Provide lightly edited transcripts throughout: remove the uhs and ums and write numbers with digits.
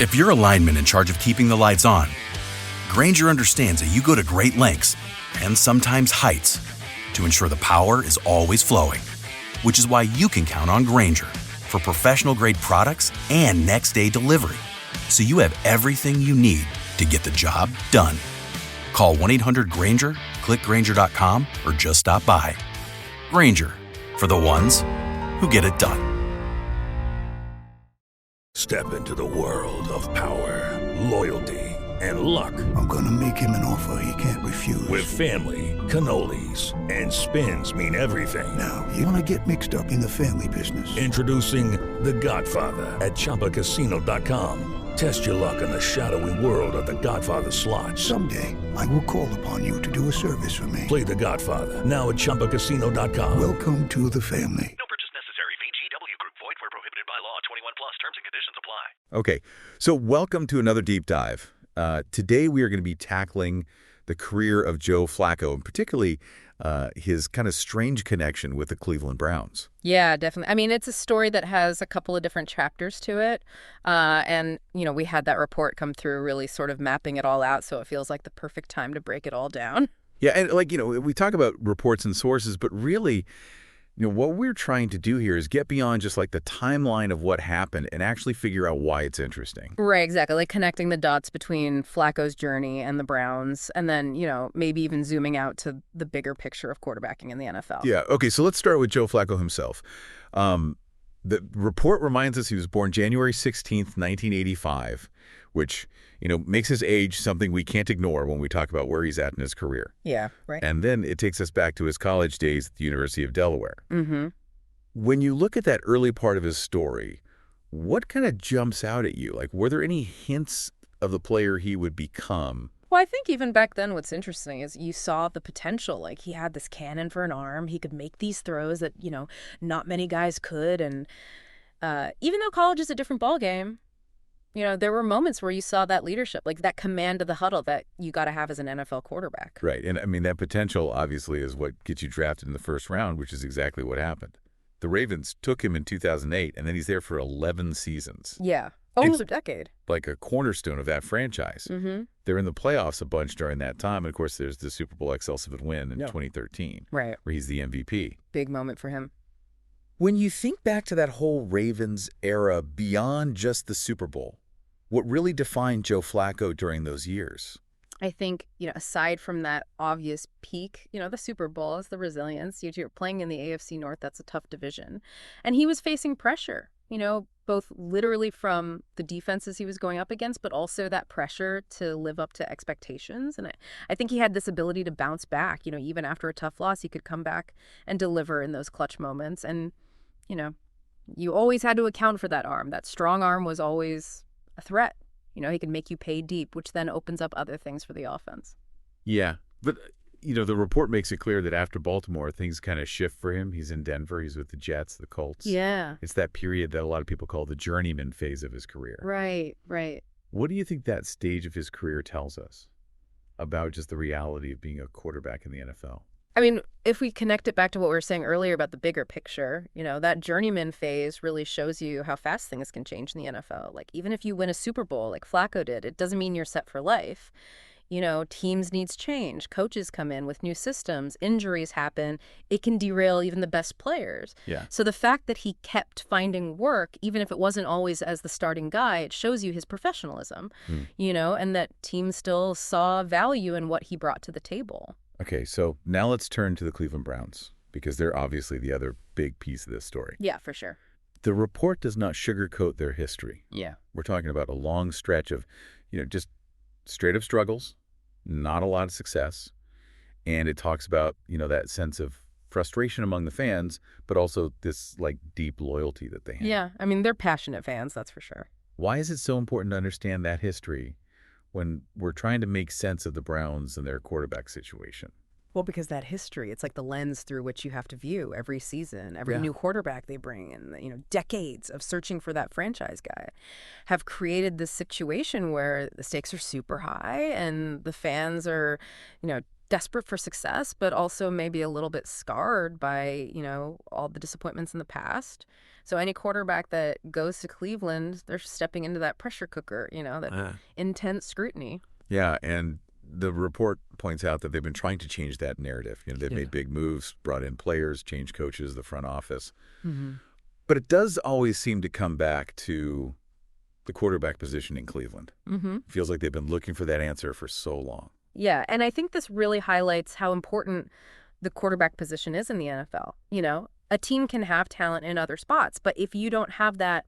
If you're a lineman in charge of keeping the lights on, Grainger understands that you go to great lengths and sometimes heights to ensure the power is always flowing, which is why you can count on Grainger for professional-grade products and next-day delivery, so you have everything you need to get the job done. Call 1-800-GRAINGER, click Grainger.com, or just stop by. Grainger, for the ones who get it done. Step into the world of power, loyalty, and luck. I'm gonna make him an offer he can't refuse. With family, cannolis, and spins mean everything. Now, you wanna get mixed up in the family business. Introducing The Godfather at ChumbaCasino.com. Test your luck in the shadowy world of The Godfather slot. Someday, I will call upon you to do a service for me. Play The Godfather now at ChumbaCasino.com. Welcome to the family. No purchase necessary. VGW Group. Void where prohibited by law. 21 plus. Terms and conditions apply. Okay, so welcome to another deep dive. Today we are going to be tackling the career of Joe Flacco, and particularly his kind of strange connection with the Cleveland Browns. Yeah, definitely. I mean, it's a story that has a couple of different chapters to it. And, we had that report come through really sort of mapping it all out, so it feels like the perfect time to break it all down. Yeah, and we talk about reports and sources, but really, what we're trying to do here is get beyond just like the timeline of what happened and actually figure out why it's interesting. Right, exactly. Like connecting the dots between Flacco's journey and the Browns, and then, maybe even zooming out to the bigger picture of quarterbacking in the NFL. Yeah, okay, so let's start with Joe Flacco himself. The report reminds us he was born January 16th, 1985, which, makes his age something we can't ignore when we talk about where he's at in his career. Yeah, right. And then it takes us back to his college days at the University of Delaware. Mm-hmm. When you look at that early part of his story, what kind of jumps out at you? Like, were there any hints of the player he would become? Well, I think even back then what's interesting is you saw the potential. Like, he had this cannon for an arm. He could make these throws that, not many guys could. And even though college is a different ballgame, there were moments where you saw that leadership, like that command of the huddle that you got to have as an NFL quarterback. Right. And I mean, that potential obviously is what gets you drafted in the first round, which is exactly what happened. The Ravens took him in 2008, and then he's there for 11 seasons. Yeah. Almost a decade. Like a cornerstone of that franchise. Mm-hmm. They're in the playoffs a bunch during that time. And of course, there's the Super Bowl XL7 win in 2013, right, where he's the MVP. Big moment for him. When you think back to that whole Ravens era beyond just the Super Bowl, what really defined Joe Flacco during those years? I think, aside from that obvious peak, the Super Bowl is the resilience. You're playing in the AFC North. That's a tough division. And he was facing pressure, both literally from the defenses he was going up against, but also that pressure to live up to expectations. And I think he had this ability to bounce back. Even after a tough loss, he could come back and deliver in those clutch moments. And, you always had to account for that arm. That strong arm was always a threat. He can make you pay deep, which then opens up other things for the offense. Yeah. But, the report makes it clear that after Baltimore, things kind of shift for him. He's in Denver. He's with the Jets, the Colts. Yeah. It's that period that a lot of people call the journeyman phase of his career. Right, right. What do you think that stage of his career tells us about just the reality of being a quarterback in the NFL? I mean, if we connect it back to what we were saying earlier about the bigger picture, that journeyman phase really shows you how fast things can change in the NFL. Like, even if you win a Super Bowl like Flacco did, it doesn't mean you're set for life. Teams needs change. Coaches come in with new systems. Injuries happen. It can derail even the best players. Yeah. So the fact that he kept finding work, even if it wasn't always as the starting guy, it shows you his professionalism, and that teams still saw value in what he brought to the table. Okay, so now let's turn to the Cleveland Browns, because they're obviously the other big piece of this story. Yeah, for sure. The report does not sugarcoat their history. Yeah. We're talking about a long stretch of, just straight up struggles, not a lot of success. And it talks about, that sense of frustration among the fans, but also this like deep loyalty that they have. Yeah, I mean, they're passionate fans, that's for sure. Why is it so important to understand that history when we're trying to make sense of the Browns and their quarterback situation? Well, because that history, it's like the lens through which you have to view every season, every new quarterback they bring, and decades of searching for that franchise guy have created this situation where the stakes are super high and the fans are, desperate for success, but also maybe a little bit scarred by, all the disappointments in the past. So any quarterback that goes to Cleveland, they're stepping into that pressure cooker, that intense scrutiny. Yeah, and the report points out that they've been trying to change that narrative. They've made big moves, brought in players, changed coaches, the front office. But it does always seem to come back to the quarterback position in Cleveland. Feels like they've been looking for that answer for so long. Yeah, and I think this really highlights how important the quarterback position is in the NFL. A team can have talent in other spots, but if you don't have that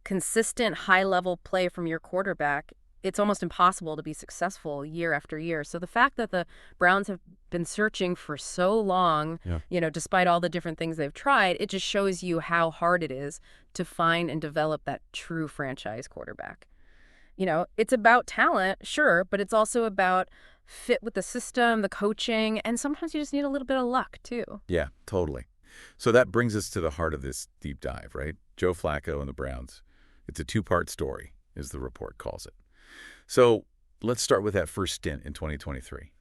consistent high-level play from your quarterback, it's almost impossible to be successful year after year. So the fact that the Browns have been searching for so long, despite all the different things they've tried, it just shows you how hard it is to find and develop that true franchise quarterback. It's about talent, sure, but it's also about fit with the system, the coaching, and sometimes you just need a little bit of luck, too. Yeah, totally. So that brings us to the heart of this deep dive, right? Joe Flacco and the Browns. It's a two-part story, as the report calls it. So let's start with that first stint in 2023.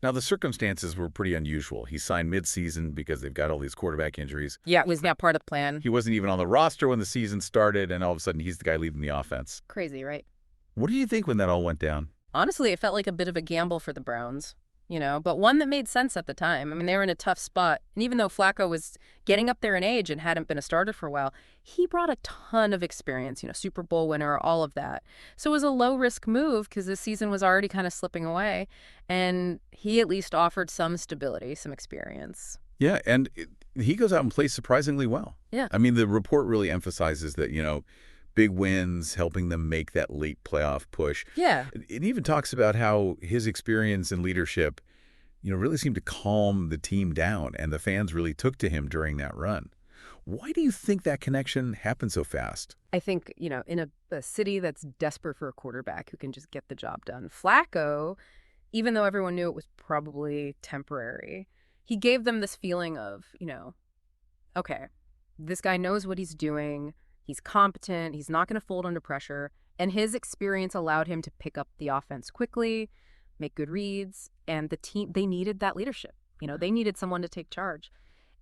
Now, the circumstances were pretty unusual. He signed mid-season because they've got all these quarterback injuries. Yeah, it was not part of the plan. He wasn't even on the roster when the season started, and all of a sudden he's the guy leading the offense. Crazy, right? What do you think when that all went down? Honestly, it felt like a bit of a gamble for the Browns, but one that made sense at the time. I mean, they were in a tough spot. And even though Flacco was getting up there in age and hadn't been a starter for a while, he brought a ton of experience, Super Bowl winner, all of that. So it was a low-risk move because the season was already kind of slipping away. And he at least offered some stability, some experience. Yeah, and he goes out and plays surprisingly well. Yeah. I mean, the report really emphasizes that, big wins, helping them make that late playoff push. Yeah. It even talks about how his experience and leadership, really seemed to calm the team down, and the fans really took to him during that run. Why do you think that connection happened so fast? I think, in a city that's desperate for a quarterback who can just get the job done, Flacco, even though everyone knew it was probably temporary, he gave them this feeling of, okay, this guy knows what he's doing. He's competent. He's not going to fold under pressure. And his experience allowed him to pick up the offense quickly, make good reads. And the team, they needed that leadership. They needed someone to take charge.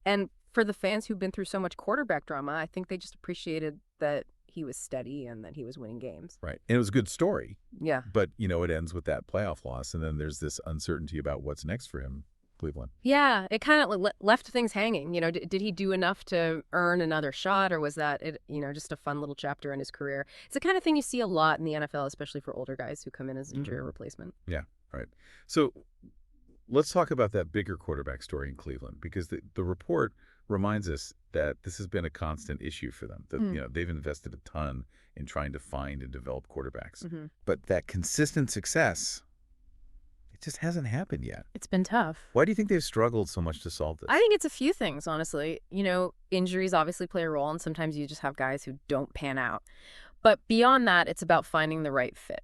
And for the fans who've been through so much quarterback drama, I think they just appreciated that he was steady and that he was winning games. Right. And it was a good story. Yeah. But, it ends with that playoff loss. And then there's this uncertainty about what's next for him. Cleveland. Yeah, it kind of left things hanging. Did he do enough to earn another shot, or was that just a fun little chapter in his career? It's the kind of thing you see a lot in the NFL, especially for older guys who come in as injury replacement. Yeah, right. So let's talk about that bigger quarterback story in Cleveland, because the report reminds us that this has been a constant issue for them. That they've invested a ton in trying to find and develop quarterbacks, but that consistent success, it just hasn't happened yet. It's been tough. Why do you think they've struggled so much to solve this? I think it's a few things, honestly. Injuries obviously play a role, and sometimes you just have guys who don't pan out. But beyond that, it's about finding the right fit.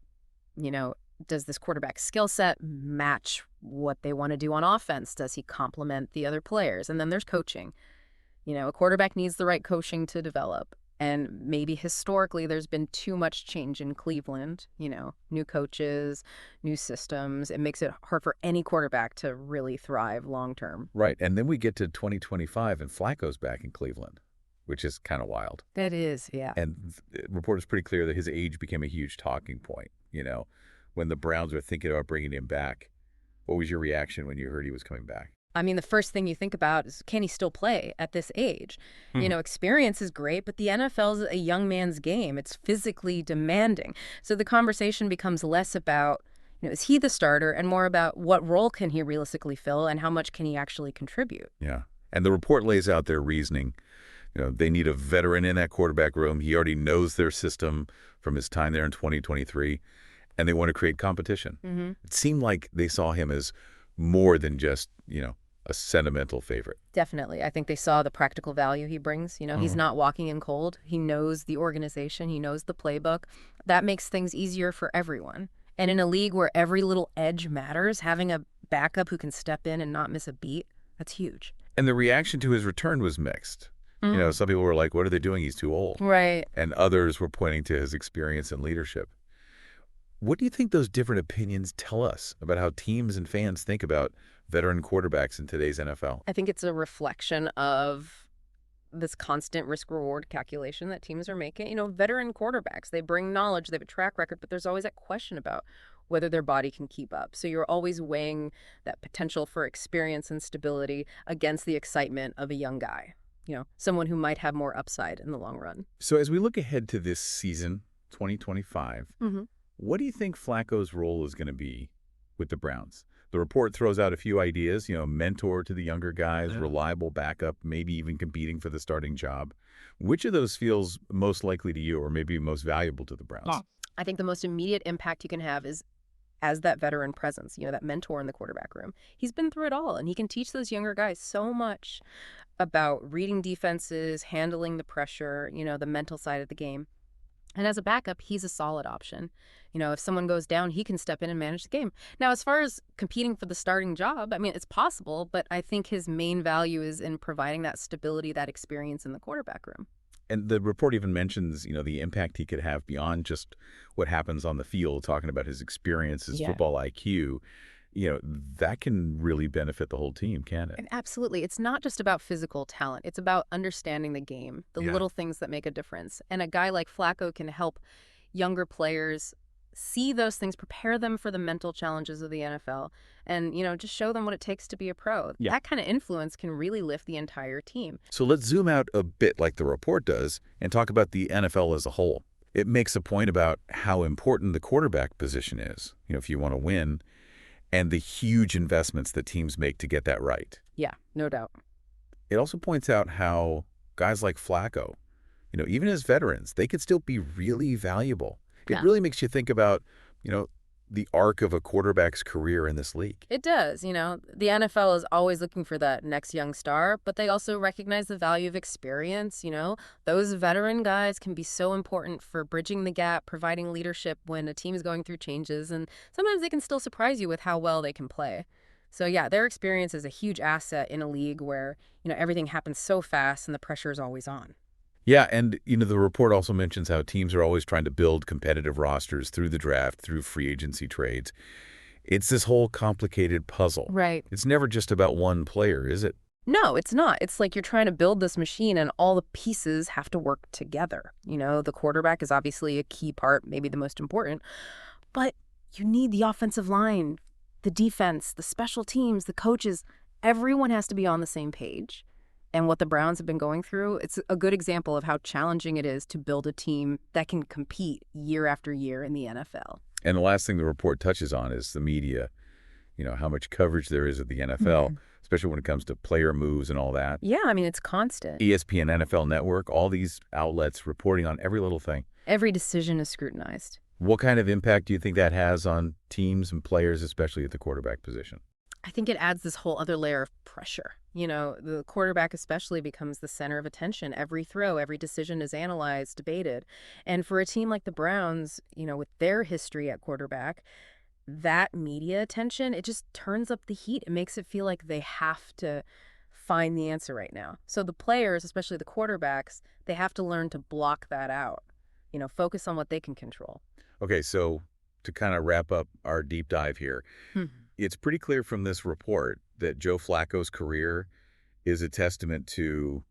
Does this quarterback skill set match what they want to do on offense? Does he complement the other players? And then there's coaching. A quarterback needs the right coaching to develop. And maybe historically there's been too much change in Cleveland, new coaches, new systems. It makes it hard for any quarterback to really thrive long term. Right. And then we get to 2025 and Flacco's back in Cleveland, which is kind of wild. That is, yeah. And the report is pretty clear that his age became a huge talking point. When the Browns were thinking about bringing him back, what was your reaction when you heard he was coming back? I mean, the first thing you think about is, can he still play at this age? Experience is great, but the NFL is a young man's game. It's physically demanding. So the conversation becomes less about, is he the starter, and more about what role can he realistically fill and how much can he actually contribute? Yeah. And the report lays out their reasoning. They need a veteran in that quarterback room. He already knows their system from his time there in 2023, and they want to create competition. It seemed like they saw him as more than just, a sentimental favorite. Definitely. I think they saw the practical value he brings. He's not walking in cold. He knows the organization. He knows the playbook. That makes things easier for everyone. And in a league where every little edge matters, having a backup who can step in and not miss a beat, that's huge. And the reaction to his return was mixed. Some people were like, what are they doing? He's too old. Right. And others were pointing to his experience and leadership. What do you think those different opinions tell us about how teams and fans think about veteran quarterbacks in today's NFL? I think it's a reflection of this constant risk-reward calculation that teams are making. Veteran quarterbacks, they bring knowledge, they have a track record, but there's always that question about whether their body can keep up. So you're always weighing that potential for experience and stability against the excitement of a young guy, someone who might have more upside in the long run. So as we look ahead to this season, 2025, what do you think Flacco's role is going to be with the Browns? The report throws out a few ideas, mentor to the younger guys, reliable backup, maybe even competing for the starting job. Which of those feels most likely to you or maybe most valuable to the Browns? I think the most immediate impact you can have is as that veteran presence, that mentor in the quarterback room. He's been through it all, and he can teach those younger guys so much about reading defenses, handling the pressure, the mental side of the game. And as a backup, he's a solid option. If someone goes down, he can step in and manage the game. Now, as far as competing for the starting job, it's possible, but I think his main value is in providing that stability, that experience in the quarterback room. And the report even mentions, the impact he could have beyond just what happens on the field, talking about his experience, his football IQ. That can really benefit the whole team, can it? And absolutely. It's not just about physical talent. It's about understanding the game, the little things that make a difference. And a guy like Flacco can help younger players see those things, prepare them for the mental challenges of the NFL, and, just show them what it takes to be a pro. Yeah. That kind of influence can really lift the entire team. So let's zoom out a bit like the report does and talk about the NFL as a whole. It makes a point about how important the quarterback position is, if you want to win, and the huge investments that teams make to get that right. Yeah, no doubt. It also points out how guys like Flacco, even as veterans, they could still be really valuable. It really makes you think about, the arc of a quarterback's career in this league. It does. The NFL is always looking for that next young star, but they also recognize the value of experience. Those veteran guys can be so important for bridging the gap, providing leadership when a team is going through changes, and sometimes they can still surprise you with how well they can play. So yeah, their experience is a huge asset in a league where, everything happens so fast and the pressure is always on. Yeah, and, the report also mentions how teams are always trying to build competitive rosters through the draft, through free agency trades. It's this whole complicated puzzle. Right. It's never just about one player, is it? No, it's not. It's like you're trying to build this machine and all the pieces have to work together. The quarterback is obviously a key part, maybe the most important, but you need the offensive line, the defense, the special teams, the coaches. Everyone has to be on the same page. And what the Browns have been going through, it's a good example of how challenging it is to build a team that can compete year after year in the NFL. And the last thing the report touches on is the media, how much coverage there is of the NFL, especially when it comes to player moves and all that. Yeah, it's constant. ESPN, NFL Network, all these outlets reporting on every little thing. Every decision is scrutinized. What kind of impact do you think that has on teams and players, especially at the quarterback position? I think it adds this whole other layer of pressure. The quarterback especially becomes the center of attention. Every throw, every decision is analyzed, debated. And for a team like the Browns, with their history at quarterback, that media attention, it just turns up the heat. It makes it feel like they have to find the answer right now. So the players, especially the quarterbacks, they have to learn to block that out, focus on what they can control. Okay, so to kind of wrap up our deep dive here, it's pretty clear from this report that Joe Flacco's career is a testament to,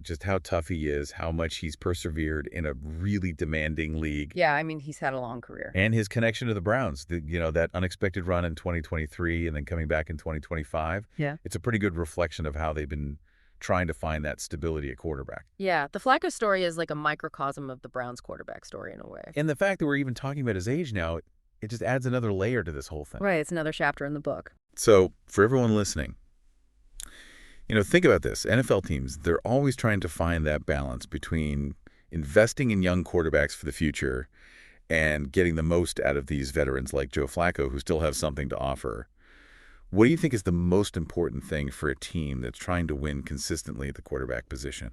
just how tough he is, how much he's persevered in a really demanding league. Yeah, he's had a long career. And his connection to the Browns, that unexpected run in 2023 and then coming back in 2025. Yeah. It's a pretty good reflection of how they've been trying to find that stability at quarterback. Yeah, the Flacco story is like a microcosm of the Browns quarterback story in a way. And the fact that we're even talking about his age now, it just adds another layer to this whole thing. Right, it's another chapter in the book. So for everyone listening, think about this. NFL teams, they're always trying to find that balance between investing in young quarterbacks for the future and getting the most out of these veterans like Joe Flacco who still have something to offer. What do you think is the most important thing for a team that's trying to win consistently at the quarterback position?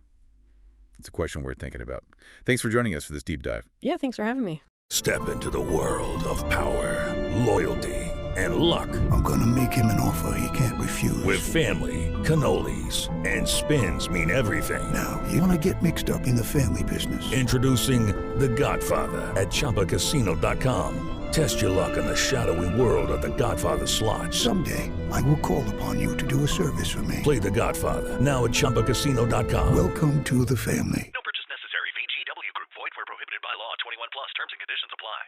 It's a question worth thinking about. Thanks for joining us for this deep dive. Yeah, thanks for having me. Step into the world of power, loyalty, and luck. I'm gonna make him an offer he can't refuse. With family, cannolis, and spins mean everything. Now, you wanna get mixed up in the family business. Introducing The Godfather at ChumbaCasino.com. Test your luck in the shadowy world of The Godfather slot. Someday, I will call upon you to do a service for me. Play The Godfather now at ChumbaCasino.com. Welcome to the family. No purchase necessary. VGW Group. Void where prohibited by law. 21 plus. Terms and conditions apply.